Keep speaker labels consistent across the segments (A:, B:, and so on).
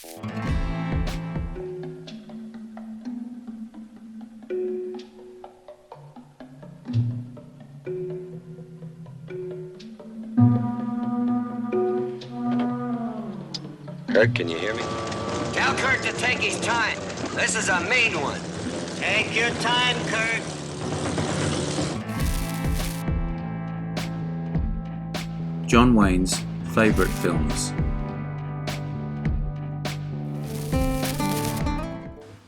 A: Kirk, can you hear me?
B: Tell Kirk to take his time. This is a main one. Take your time, Kirk.
C: John Wayne's favourite films.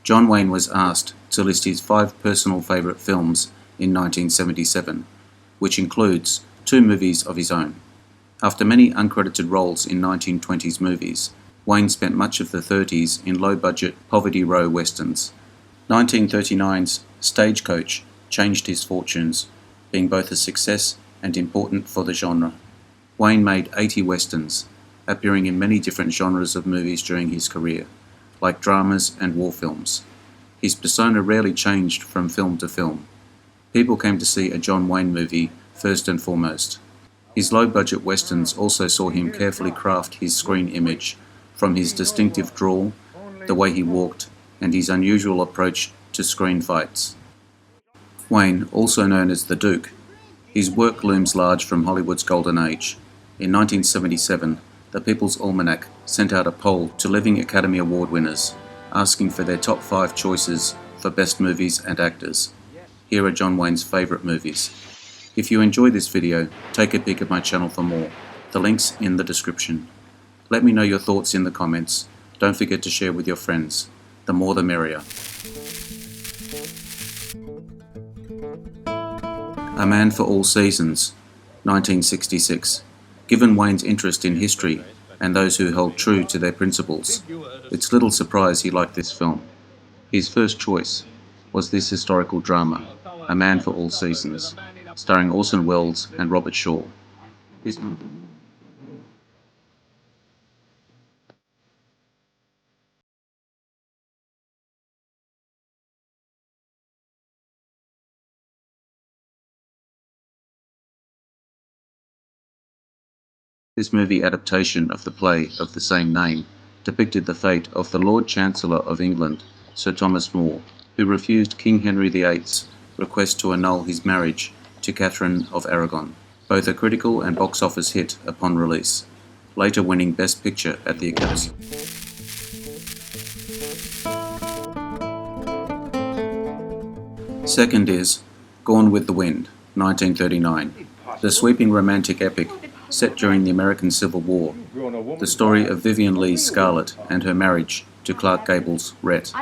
C: John Wayne was asked to list his 5 personal favourite films in 1977, which includes 2 movies of his own. After many uncredited roles in 1920s movies, Wayne spent much of the 30s in low-budget, Poverty Row westerns. 1939's Stagecoach changed his fortunes, being both a success and important for the genre. Wayne made 80 westerns, appearing in many different genres of movies during his career, like dramas and war films. His persona rarely changed from film to film. People came to see a John Wayne movie first and foremost. His low-budget westerns also saw him carefully craft his screen image, from his distinctive drawl, the way he walked, and his unusual approach to screen fights. Wayne, also known as the Duke, his work looms large from Hollywood's golden age. In 1977, the People's Almanac sent out a poll to living Academy Award winners, asking for their top 5 choices for best movies and actors. Here are John Wayne's favourite movies. If you enjoyed this video, take a peek at my channel for more. The link's in the description. Let me know your thoughts in the comments. Don't forget to share with your friends. The more the merrier. A Man for All Seasons, 1966. Given Wayne's interest in history and those who held true to their principles, it's little surprise he liked this film. His first choice was this historical drama, A Man for All Seasons, starring Orson Welles and Robert Shaw. This movie adaptation of the play of the same name depicted the fate of the Lord Chancellor of England, Sir Thomas More, who refused King Henry VIII's request to annul his marriage to Catherine of Aragon, both a critical and box office hit upon release, later winning Best Picture at the Academy. Second is Gone with the Wind, 1939, the sweeping romantic epic set during the American Civil War, the story of Vivian Lee's Scarlett and her marriage to Clark Gable's Rhett.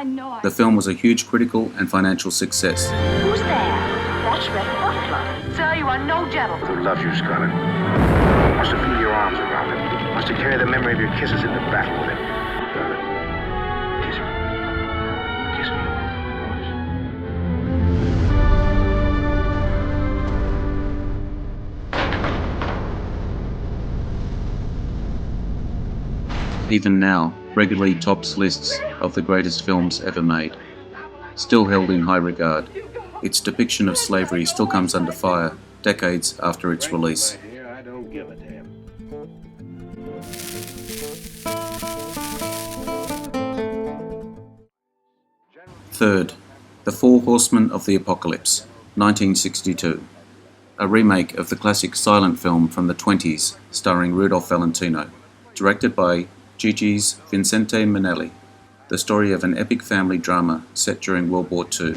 C: The film was a huge critical and financial success.
D: Who's there? That's Rhett Butler. Sir, you are no gentleman.
E: Who loves you, Scarlett? Wants to feel your arms around him. Wants to carry the memory of your kisses into battle with him. Scarlett, kiss me. Kiss me.
C: Even now, regularly tops lists of the greatest films ever made. Still held in high regard, its depiction of slavery still comes under fire decades after its release. Third, The 4 Horsemen of the Apocalypse, 1962. A remake of the classic silent film from the 20s starring Rudolph Valentino, directed by Gigi's Vincente Minnelli, the story of an epic family drama set during World War II.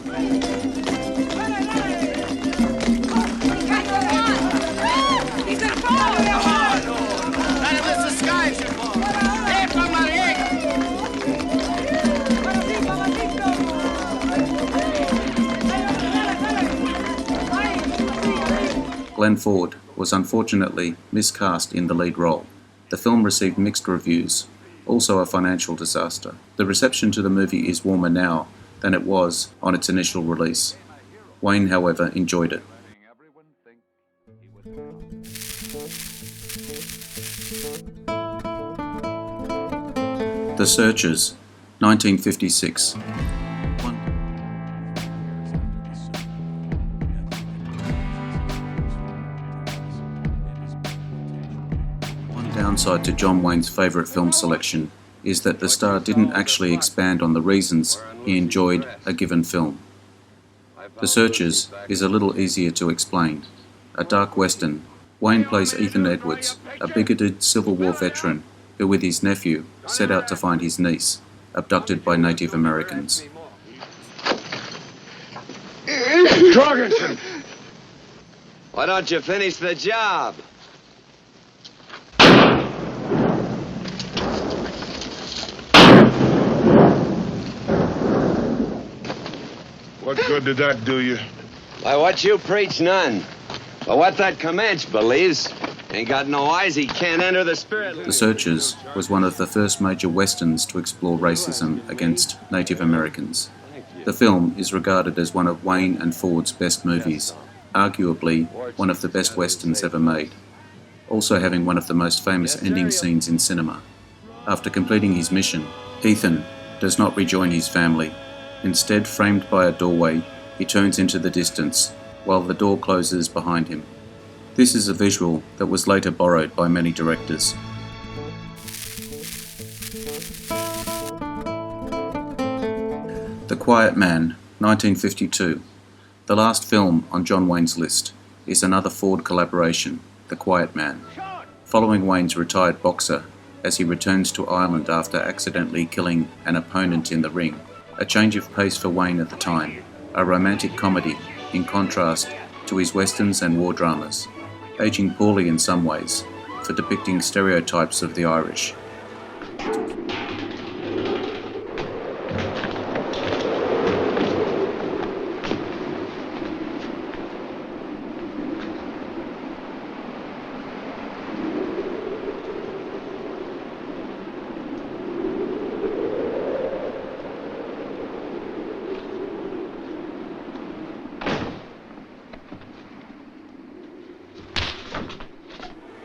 C: Glenn Ford was unfortunately miscast in the lead role. The film received mixed reviews, also a financial disaster. The reception to the movie is warmer now than it was on its initial release. Wayne, however, enjoyed it. The Searchers, 1956. One downside to John Wayne's favourite film selection is that the star didn't actually expand on the reasons he enjoyed a given film. The Searchers is a little easier to explain. A dark western, Wayne plays Ethan Edwards, a bigoted Civil War veteran who with his nephew set out to find his niece, abducted by Native Americans.
E: Jorgensen!
B: Why don't you finish the job?
E: What good did that do you?
B: By what you preach, none. But what that Comanche believes, ain't got no eyes, he can't enter the spirit.
C: The Searchers was one of the first major westerns to explore racism against Native Americans. The film is regarded as one of Wayne and Ford's best movies, arguably one of the best westerns ever made, also having one of the most famous ending scenes in cinema. After completing his mission, Ethan does not rejoin his family. Instead, framed by a doorway, he turns into the distance, while the door closes behind him. This is a visual that was later borrowed by many directors. The Quiet Man, 1952. The last film on John Wayne's list is another Ford collaboration, The Quiet Man. Following Wayne's retired boxer as he returns to Ireland after accidentally killing an opponent in the ring, a change of pace for Wayne at the time, a romantic comedy in contrast to his westerns and war dramas, aging poorly in some ways for depicting stereotypes of the Irish.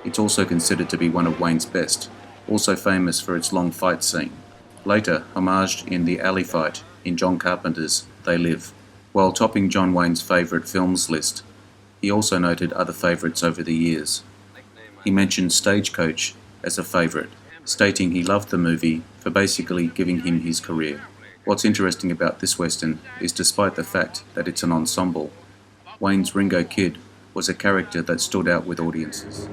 C: It's also considered to be one of Wayne's best, also famous for its long fight scene, later homaged in the alley fight in John Carpenter's They Live. While topping John Wayne's favourite films list, he also noted other favourites over the years. He mentioned Stagecoach as a favourite, stating he loved the movie for basically giving him his career. What's interesting about this western is despite the fact that it's an ensemble, Wayne's Ringo Kid was a character that stood out with audiences.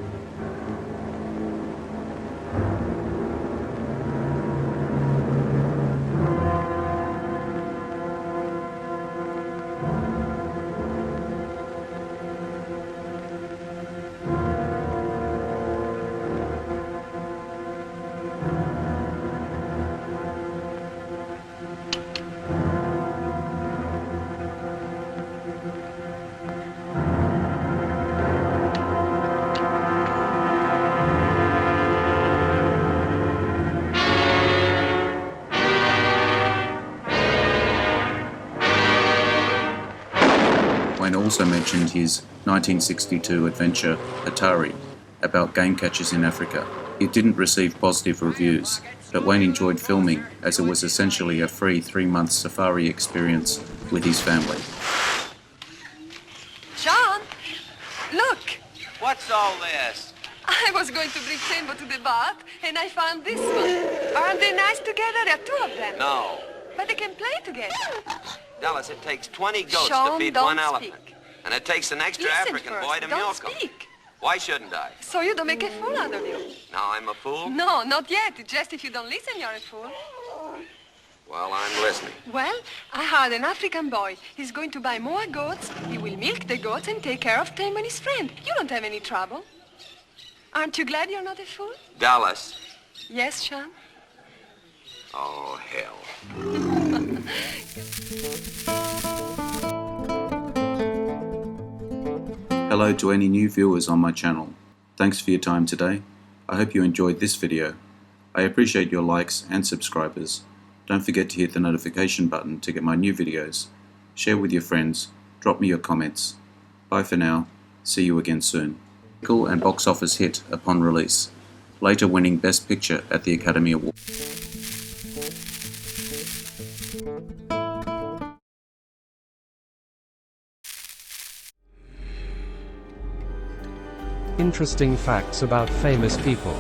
C: Wayne also mentioned his 1962 adventure Atari about game catchers in Africa. It didn't receive positive reviews, but Wayne enjoyed filming as it was essentially a free 3-month safari experience with his family.
F: John, look!
B: What's all this?
F: I was going to bring Tembo to the bath, and I found this one. Aren't they nice together? There are 2 of them.
B: No.
F: But they can play together.
B: Dallas, it takes 20 goats
F: Sean,
B: to feed
F: don't
B: one elephant.
F: speak.
B: And it takes an extra
F: Listen
B: African
F: first.
B: boy to
F: Don't
B: milk 'em.
F: speak.
B: Why shouldn't I?
F: So you don't make a fool out of you.
B: Now I'm a fool?
F: No, not yet. Just if you don't listen, you're a fool.
B: Well, I'm listening.
F: Well, I hired an African boy. He's going to buy more goats. He will milk the goats and take care of Tembo and his friend. You don't have any trouble. Aren't you glad you're not a fool?
B: Dallas.
F: Yes, Sean?
B: Oh, hell.
C: Hello to any new viewers on my channel. Thanks for your time today. I hope you enjoyed this video. I appreciate your likes and subscribers. Don't forget to hit the notification button to get my new videos. Share with your friends. Drop me your comments. Bye for now. See you again soon. Critical and box office hit upon release, later winning Best Picture at the Academy Award.
G: Interesting facts about famous people.